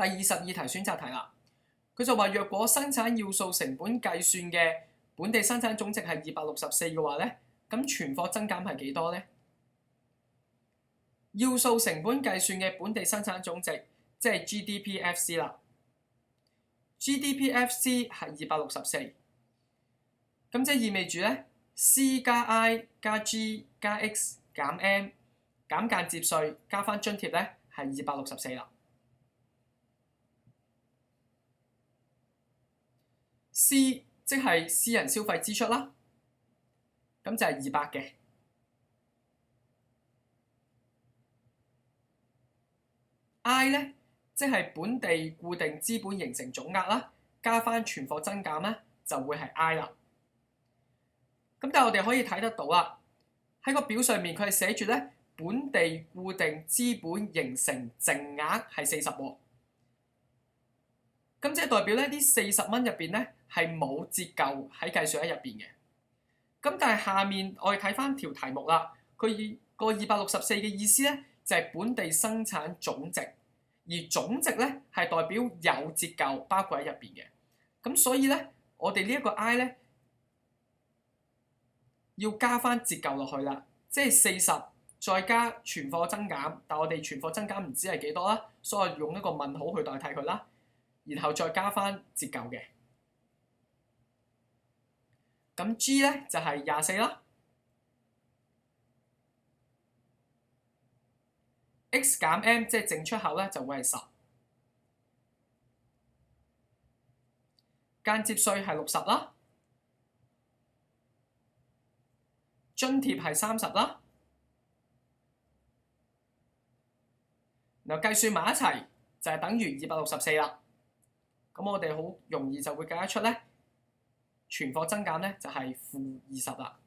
第22題選擇題啦。佢就話若果生產要素成本計算嘅本地生產總值係264嘅話咧，咁存貨增減係幾多咧？要素成本計算嘅本地生產總值即係 GDPFC 啦。GDPFC 係264，咁即係意味住咧 C 加 I 加 G 加 X 減 M 減間接稅加翻津貼咧係264啦。C 即係私人消費支出啦，咁就係200嘅。I 咧即係本地固定資本形成總額啦，加翻存貨增減咧就會係 I 啦。咁但係我哋可以睇得到啦，喺個表上面佢係寫住咧本地固定資本形成淨額係40喎。咁即係代表咧呢40蚊入邊咧係冇折舊喺計算喺入邊嘅。咁但係下面我哋睇翻條題目啦，佢個264嘅意思咧就係本地生產總值，而總值咧係代表有折舊包括喺入邊嘅。咁所以咧我哋呢一個 I 咧要加翻折舊落去啦，即係40再加存貨增減，但我哋存貨增減唔知係幾多啦，所以我用一個問號去代替佢啦，然後再加翻折舊嘅。咁 G 咧就係24啦 ，X 減 M 即係淨出口咧就會係10，間接稅係60啦，津貼係30啦，然後計算埋一齊就係等於264啦。咁我哋好容易就會計得出咧，存貨增減咧就係-20啦。